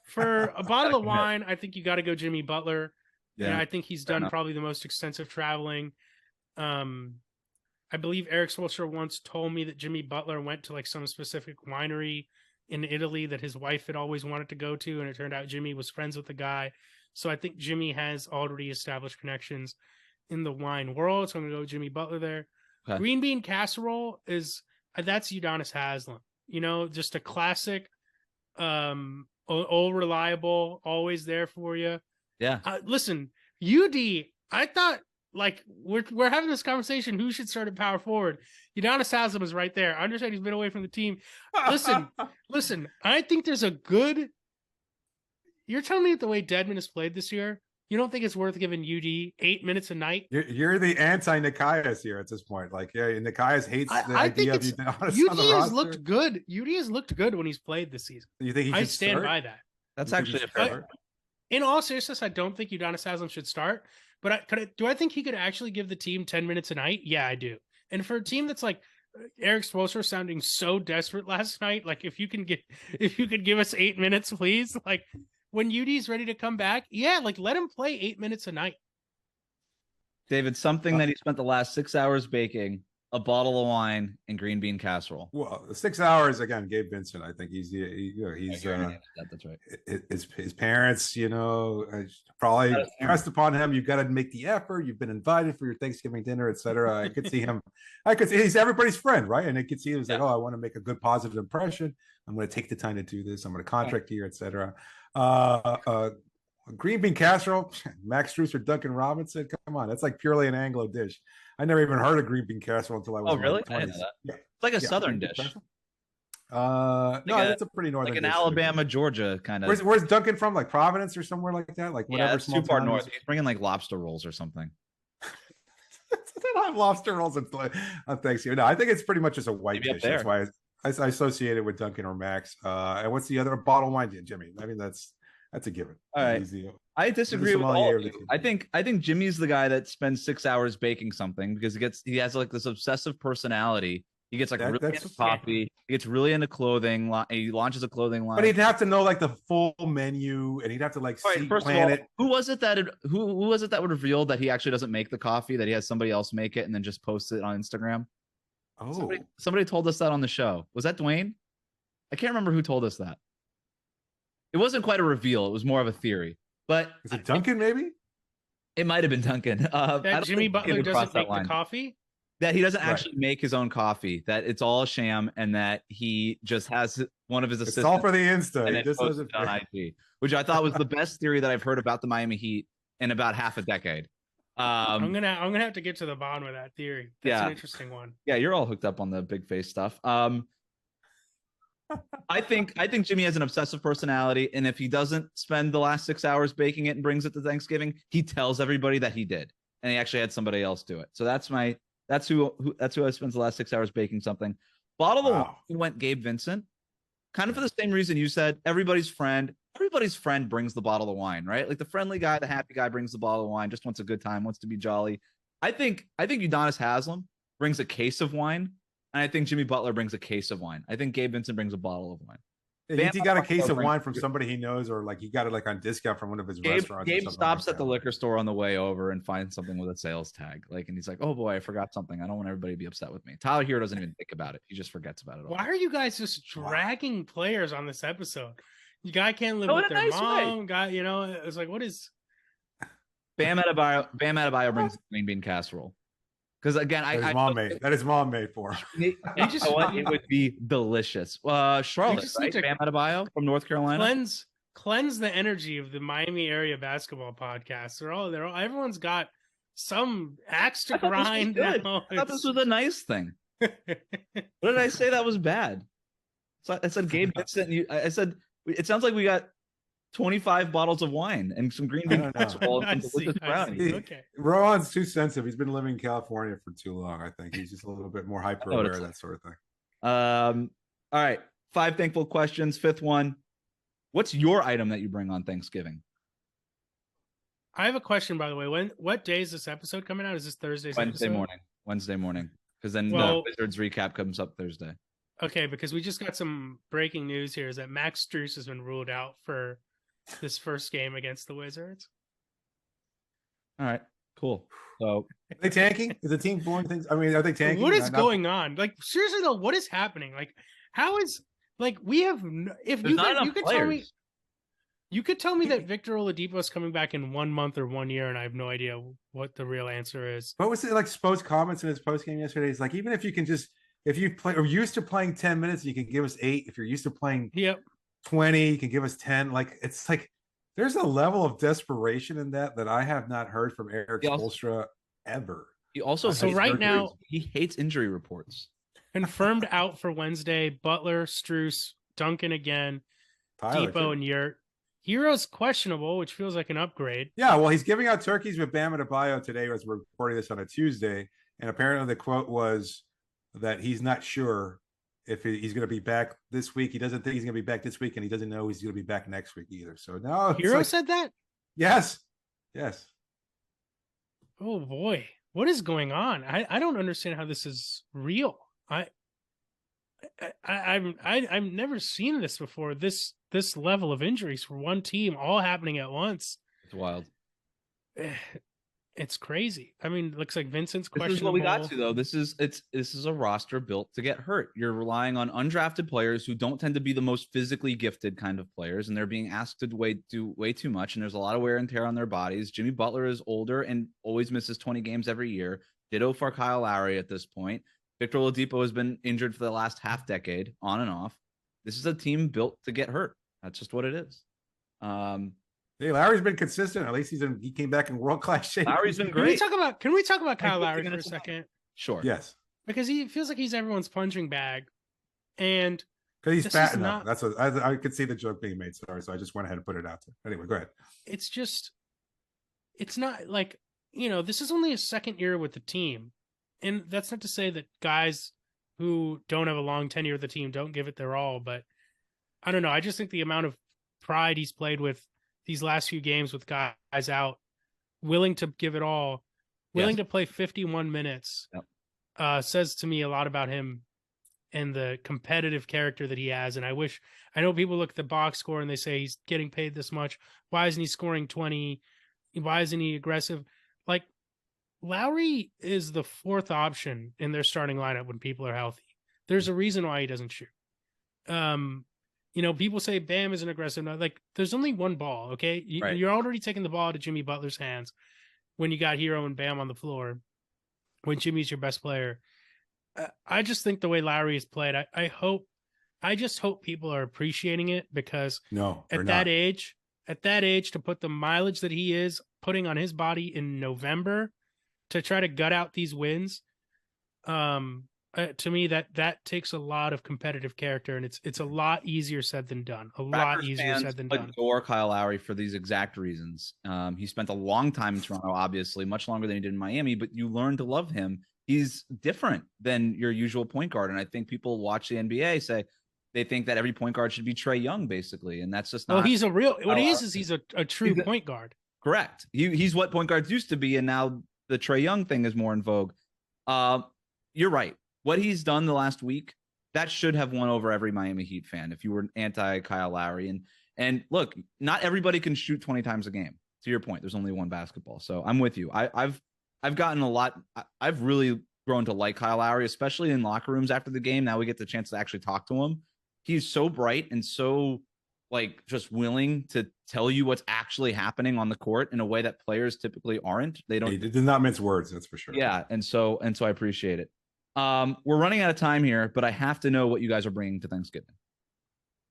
For a bottle of wine, I think you got to go Jimmy Butler. Yeah, and I think he's done probably the most extensive traveling. I believe Erik Spoelstra once told me that Jimmy Butler went to like some specific winery in Italy that his wife had always wanted to go to, and it turned out Jimmy was friends with the guy. So I think Jimmy has already established connections in the wine world. So I'm gonna go with Jimmy Butler there. Okay. Green bean casserole that's Udonis Haslem. Just a classic, all reliable, always there for you. Yeah. Listen, UD, I thought. Like we're having this conversation. Who should start at power forward? Udonis Haslem is right there. I understand he's been away from the team. Listen. I think there's a good. You're telling me that the way Dedmon has played this year, you don't think it's worth giving UD 8 minutes a night? You're the anti-Nikias here at this point. Like, Nikias hates the idea of Udonis on the roster. Has looked good. UD has looked good when he's played this season. You think I stand by that. That's actually a fair. In all seriousness, I don't think Udonis Haslem should start. But do I think he could actually give the team 10 minutes a night? Yeah, I do. And for a team that's like Erik Spoelstra sounding so desperate last night, like if you could give us 8 minutes, please. Like when UD's ready to come back, like let him play 8 minutes a night. David, something that he spent the last 6 hours baking, a bottle of wine, and green bean casserole. Well, 6 hours again. Gabe Vincent, I think he's that's right. His parents, probably pressed upon him. You've got to make the effort. You've been invited for your Thanksgiving dinner, etc. I could see him. He's everybody's friend, right? And I could see he was like, oh, I want to make a good positive impression. I'm going to take the time to do this. I'm going to contract here, etc. Green bean casserole, Max Strus or Duncan Robinson. Come on, that's like purely an Anglo dish. I never even heard of green bean casserole until I was. Oh, really? I didn't know that. Yeah. It's like a southern dish. No, that's a pretty northern. Like an dish. Alabama, Georgia kind of. Where's Duncan from? Like Providence or somewhere like that? Like whatever. Yeah, small too far north. He's bringing like lobster rolls or something. They don't have lobster rolls on Thanksgiving. No, I think it's pretty much just a white dish. That's why I associate it with Duncan or Max. And what's the other? A bottle of wine, Jimmy. I mean, that's a given. All right. Easy. I disagree with all of you. I think Jimmy's the guy that spends 6 hours baking something because he has like this obsessive personality. He gets like really into coffee. He gets really into clothing. He launches a clothing line. But he'd have to know like the full menu, and he'd have to like plan it. Who was it that would reveal that he actually doesn't make the coffee? That he has somebody else make it and then just post it on Instagram? Oh, Somebody told us that on the show. Was that Dwayne? I can't remember who told us that. It wasn't quite a reveal. It was more of a theory. But is it Duncan? Maybe it might have been Duncan. That Jimmy Butler doesn't make the coffee. That he doesn't actually make his own coffee. That it's all a sham, and that he just has one of his assistants. It's all for the Insta. And just doesn't on IG, which I thought was the best theory that I've heard about the Miami Heat in about half a decade. I'm gonna have to get to the bottom of that theory. That's an interesting one. Yeah, you're all hooked up on the big face stuff. I think Jimmy has an obsessive personality, and if he doesn't spend the last 6 hours baking it and brings it to Thanksgiving, he tells everybody that he did, and he actually had somebody else do it. So that's who spends the last 6 hours baking something. Bottle of wine went Gabe Vincent, kind of for the same reason you said. Everybody's friend brings the bottle of wine, right? Like the friendly guy, the happy guy brings the bottle of wine, just wants a good time, wants to be jolly. I think Udonis Haslem brings a case of wine, and I think Jimmy Butler brings a case of wine. I think Gabe Vincent brings a bottle of wine. Yeah, he got a case of wine from somebody he knows, or like he got it like on discount from one of his restaurants. Gabe stops at the liquor store on the way over and finds something with a sales tag. Like, and he's like, "Oh boy, I forgot something. I don't want everybody to be upset with me." Tyler here doesn't even think about it. He just forgets about it all. Why are you guys just dragging players on this episode? You guy can't live with their mom. Guy, it's like, what is? Bam Adebayo brings the green bean casserole. Because again, that is mom made for him. It would be delicious. Charlotte, right? Bam Adebayo from North Carolina. Cleanse the energy of the Miami area basketball podcast. Everyone's got some axe to grind. I thought this was a nice thing. What did I say that was bad? So I said Gabe Vincent. I said it sounds like we got 25 bottles of wine and some green bean casserole and some delicious brownies. Okay. Rohan's too sensitive. He's been living in California for too long. I think he's just a little bit more hyper aware of that sort of thing. All right. 5 thankful questions. 5th one. What's your item that you bring on Thanksgiving? I have a question, by the way. What day is this episode coming out? Is this Thursday's Wednesday episode? morning. Wednesday morning. Because then the Wizards recap comes up Thursday. Okay, because we just got some breaking news here is that Max Strus has been ruled out for this first game against the Wizards. All right, cool. So are they tanking? Is the team blowing things? I mean, are they tanking? What is going on? Like, seriously though, what is happening? Like, how is we have if you could tell me. You could tell me that Victor Oladipo is coming back in 1 month or 1 year, and I have no idea what the real answer is. What was it like? Spo's comments in his post game yesterday. He's like, even if you can if you are used to playing 10 minutes, you can give us 8. If you're used to playing 20, you can give us 10. Like, it's like there's a level of desperation in that I have not heard from Erik Spoelstra ever. He also he hates injury reports. Confirmed out for Wednesday. Butler, Strus, Duncan again, Tyler, Depot, and Yurt. Herro's questionable, which feels like an upgrade. Yeah, well, he's giving out turkeys with Bam Adebayo today as we're recording this on a Tuesday. And apparently the quote was that he's not sure if he's going to be back this week. He doesn't think he's going to be back this week, and he doesn't know he's going to be back next week either. So now Herro said that? Yes. Oh, boy. What is going on? I don't understand how this is real. I've never seen this before. This level of injuries for one team, all happening at once. It's wild. It's crazy. I mean, looks like Vincent's questionable. This is what we got to though. This is a roster built to get hurt. You're relying on undrafted players who don't tend to be the most physically gifted kind of players, and they're being asked to do way too much. And there's a lot of wear and tear on their bodies. Jimmy Butler is older and always misses 20 games every year. Ditto for Kyle Lowry at this point. Victor Oladipo has been injured for the last half decade, on and off. This is a team built to get hurt. That's just what it is. Hey, Lowry's been consistent. At least he came back in world-class shape. Lowry's been great. Can we talk about Kyle Lowry for a second? Sure. Yes. Because he feels like he's everyone's punching bag, and because he's fat enough. That's what I could see the joke being made. Sorry, so I just went ahead and put it out there. Anyway, go ahead. It's not like this is only his second year with the team. And that's not to say that guys who don't have a long tenure with the team don't give it their all, but I don't know. I just think the amount of pride he's played with these last few games with guys out, willing to give it all, willing to play 51 minutes, says to me a lot about him and the competitive character that he has. And I know people look at the box score and they say he's getting paid this much. Why isn't he scoring 20? Why isn't he aggressive? Like, Lowry is the fourth option in their starting lineup when people are healthy. There's a reason why he doesn't shoot. People say Bam isn't aggressive. No, like, there's only one ball, okay? You're already taking the ball out of Jimmy Butler's hands when you got Herro and Bam on the floor, when Jimmy's your best player. I just think the way Lowry is played, I just hope people are appreciating it, because at that age, to put the mileage that he is putting on his body in November to try to gut out these wins, to me that takes a lot of competitive character, and it's a lot easier said than done. Lot easier said than done. Adore Kyle Lowry for these exact reasons. He spent a long time in Toronto, obviously much longer than he did in Miami, but you learn to love him. He's different than your usual point guard, and I think people watch the NBA say they think that every point guard should be Trae Young, basically, and that's just not. Well, he's a real. What he is he's a true point guard. Correct. He's what point guards used to be, and now the Trae Young thing is more in vogue. You're right. What he's done the last week, that should have won over every Miami Heat fan if you were anti Kyle Lowry. And look, not everybody can shoot 20 times a game. To your point, there's only one basketball. So I'm with you. I've gotten a lot. I've really grown to like Kyle Lowry, especially in locker rooms after the game. Now we get the chance to actually talk to him. He's so bright and so just willing to tell you what's actually happening on the court in a way that players typically aren't. They don't. He did not mince words, that's for sure. Yeah, and so I appreciate it. We're running out of time here, but I have to know what you guys are bringing to Thanksgiving.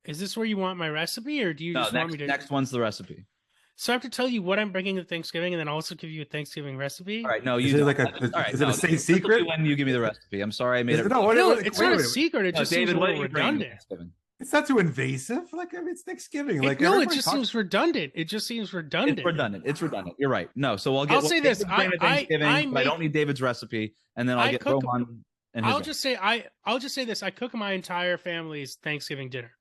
Is this where you want my recipe, or do you just want me to? Next one's the recipe. So I have to tell you what I'm bringing to Thanksgiving, and then also give you a Thanksgiving recipe. All right, no, you. Is it a state secret? When you give me the recipe, I'm sorry I made it. No, it's not a secret. It just seems a little redundant. It's not too invasive. It's Thanksgiving. It just seems redundant. It just seems redundant. It's redundant. You're right. No, so I'll say this. I don't need David's recipe, and then I'll get Rohan. I'll just say this. I cook my entire family's Thanksgiving dinner.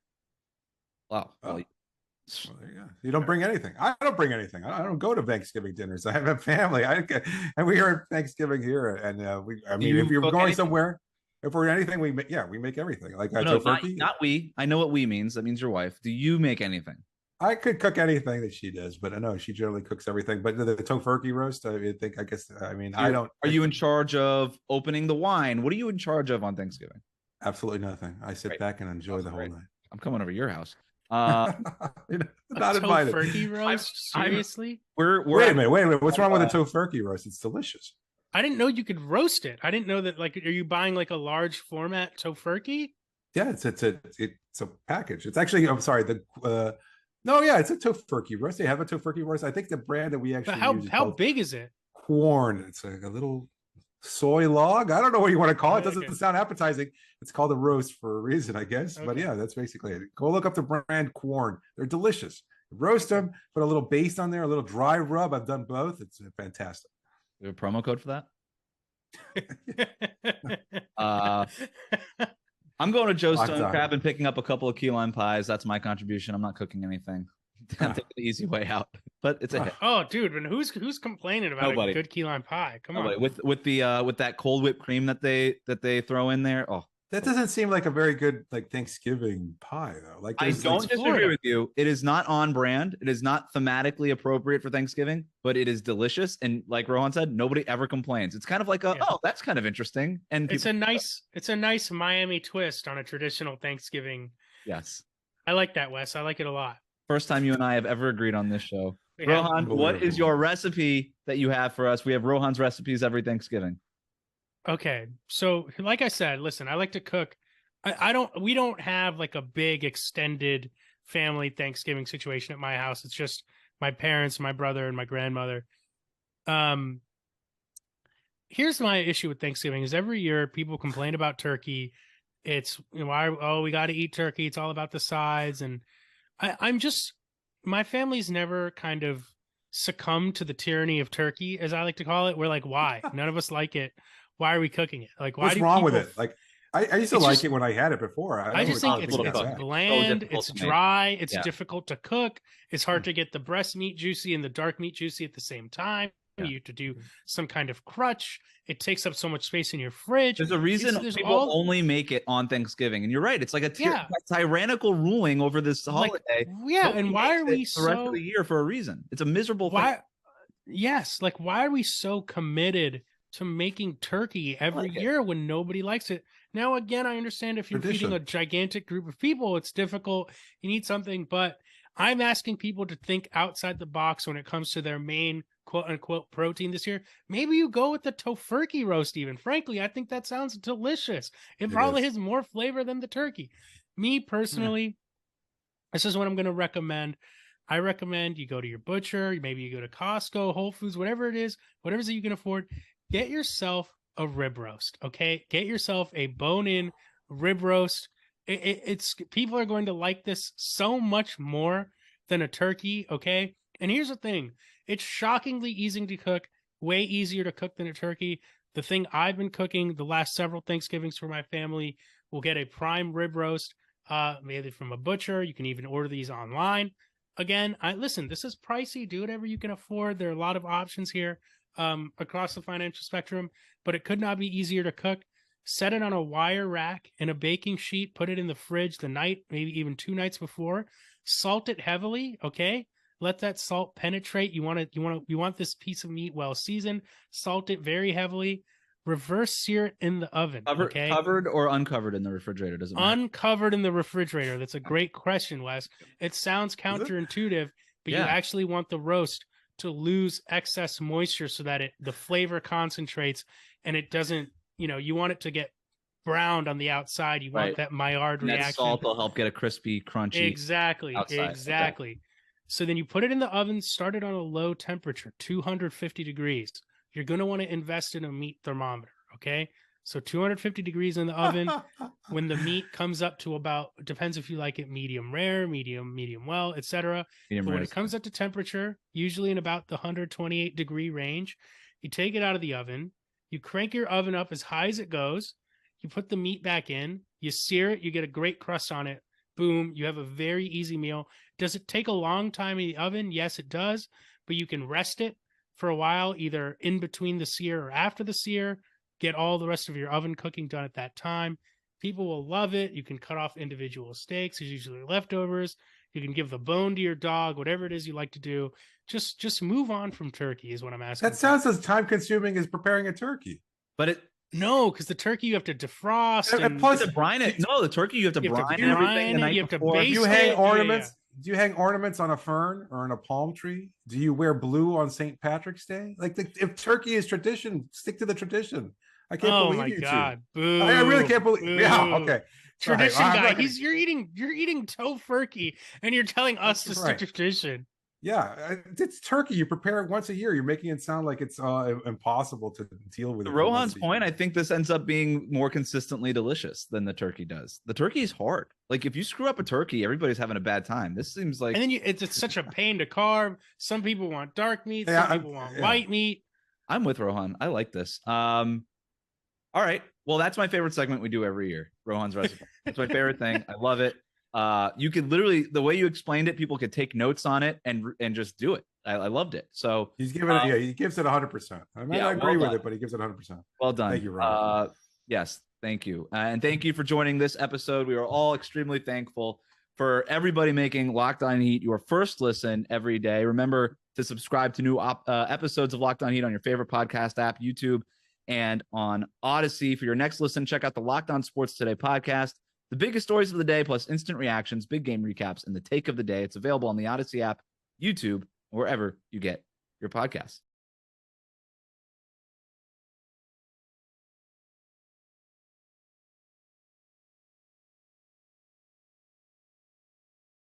Wow. Well, there you go. You don't bring anything. I don't bring anything. I don't go to Thanksgiving dinners. I have a family. And we are Thanksgiving here. And if you're going somewhere, if we're anything, we make everything. Like not we. I know what we means. That means your wife. Do you make anything? I could cook anything that she does, but I know she generally cooks everything. But the tofurkey roast, I don't. Are you in charge of opening the wine? What are you in charge of on Thanksgiving? Absolutely nothing. I sit back and enjoy the whole night. I'm coming over to your house. Not invited. Tofurkey roast? Seriously? Wait a minute. What's wrong with a tofurkey roast? It's delicious. I didn't know you could roast it. I didn't know that. Are you buying a large format tofurkey? Yeah, it's a package. It's actually. I'm sorry. It's a tofurkey roast. They have a tofurkey roast. I think the brand that we actually use. How big is it? Quorn. It's like a little soy log. I don't know what you want to call it. It doesn't sound appetizing. It's called a roast for a reason, I guess. Okay. But yeah, that's basically it. Go look up the brand Quorn. They're delicious. Roast them, put a little base on there, a little dry rub. I've done both. It's fantastic. You have a promo code for that? I'm going to Joe's Stone Crab and picking up a couple of key lime pies. That's my contribution. I'm not cooking anything. I'm taking the easy way out, but it's a hit. Oh, dude, and who's complaining about a good key lime pie? Come on, with that cold whipped cream that they throw in there. Oh, that doesn't seem like a very good Thanksgiving pie though. I don't disagree with you. It is not on brand. It is not thematically appropriate for Thanksgiving, but it is delicious. And like Rohan said, nobody ever complains. It's kind of like oh, that's kind of interesting. And it's a nice Miami twist on a traditional Thanksgiving. Yes, I like that, Wes. I like it a lot. First time you and I have ever agreed on this show. Rohan, what is your recipe that you have for us? We have Rohan's recipes every Thanksgiving. Okay. So like I said, listen, I like to cook. We don't have a big extended family Thanksgiving situation at my house. It's just my parents, my brother, and my grandmother. Here's my issue with Thanksgiving is every year people complain about turkey. It's, we got to eat turkey. It's all about the sides. And my family's never kind of succumbed to the tyranny of turkey, as I like to call it. We're like, why? None of us like it. Why are we cooking it? Why? What's wrong with it? I used to like it when I had it before. I just think it's bland. It's dry. It's difficult to cook. It's hard to get the breast meat juicy and the dark meat juicy at the same time. Yeah. You have to do some kind of crutch. It takes up so much space in your fridge. There's a reason people only make it on Thanksgiving. And you're right. It's like a tyrannical ruling over this holiday. And why are we the rest of the year for a reason? It's a miserable thing. Yes. Like, why are we so committed to making turkey every year when nobody likes it? Now, again, I understand if you're feeding a gigantic group of people, it's difficult. You need something, but I'm asking people to think outside the box when it comes to their main quote unquote protein this year. Maybe you go with the tofurkey roast even. Frankly, I think that sounds delicious. It probably has more flavor than the turkey. Me personally, this is what I'm going to recommend. I recommend you go to your butcher, maybe you go to Costco, Whole Foods, whatever it is that you can afford. Get yourself a rib roast, okay? Get yourself a bone-in rib roast. It's people are going to like this so much more than a turkey, okay? And here's the thing. It's shockingly easy to cook, way easier to cook than a turkey. The thing I've been cooking the last several Thanksgivings for my family, we'll get a prime rib roast, maybe from a butcher. You can even order these online. Again, listen, this is pricey. Do whatever you can afford. There are a lot of options here across the financial spectrum, but it could not be easier to cook. Set it on a wire rack in a baking sheet. Put it in the fridge the night, maybe even 2 nights before. Salt it heavily, okay? Let that salt penetrate. You want this piece of meat well seasoned. Salt it very heavily. Reverse sear it in the oven. Okay? Covered or uncovered in the refrigerator? Doesn't matter. Uncovered in the refrigerator. That's a great question, Wes. It sounds counterintuitive, but you actually want the roast to lose excess moisture so that the flavor concentrates and it doesn't, you want it to get browned on the outside. You want that Maillard reaction. That salt will help get a crispy, crunchy. Exactly. Outside. Exactly. Okay. So then you put it in the oven, start it on a low temperature, 250 degrees. You're going to want to invest in a meat thermometer. Okay. So 250 degrees in the oven. When the meat comes up to about, depends if you like it medium rare, medium well, etc. When it comes up to temperature, usually in about the 128 degree range, you take it out of the oven. You crank your oven up as high as it goes. You put the meat back in. You sear it. You get a great crust on it. Boom. You have a very easy meal. Does it take a long time in the oven? Yes, it does. But you can rest it for a while, either in between the sear or after the sear. Get all the rest of your oven cooking done at that time. People will love it. You can cut off individual steaks. There's usually leftovers. You can give the bone to your dog, whatever it is you like to do. Just move on from turkey is what I'm asking. That sounds as time consuming as preparing a turkey. But no, because the turkey you have to defrost and plus to brine it. No, the turkey you have to brine everything the night before. Do you hang ornaments? Do you hang ornaments on a fern or on a palm tree? Do you wear blue on St. Patrick's Day? Like if turkey is tradition, stick to the tradition. I can't believe you two. Boo, I really can't believe. Boo. Yeah, okay. Tradition guy. You're eating tofurkey, and you're telling us to stick to tradition. Yeah, it's turkey. You prepare it once a year. You're making it sound like it's impossible to deal with. To Rohan's point, I think this ends up being more consistently delicious than the turkey does. The turkey is hard. Like if you screw up a turkey, everybody's having a bad time. This seems like, and then it's such a pain to carve. Some people want dark meat. Some people want white meat. I'm with Rohan. I like this. All right. Well, that's my favorite segment we do every year. Rohan's recipe. It's my favorite thing. I love it. You could literally, the way you explained it, people could take notes on it and just do it. I loved it. So he's giving it, he gives it 100%. I might not agree with it, but he gives it 100%. Well done. Thank you, Rohan. Yes, thank you. And thank you for joining this episode. We are all extremely thankful for everybody making Locked On Heat your first listen every day. Remember to subscribe to new episodes of Locked On Heat on your favorite podcast app, YouTube, and on Odyssey. For your next listen, check out the Locked On Sports Today podcast. The biggest stories of the day, plus instant reactions, big game recaps, and the take of the day. It's available on the Odyssey app, YouTube, wherever you get your podcasts.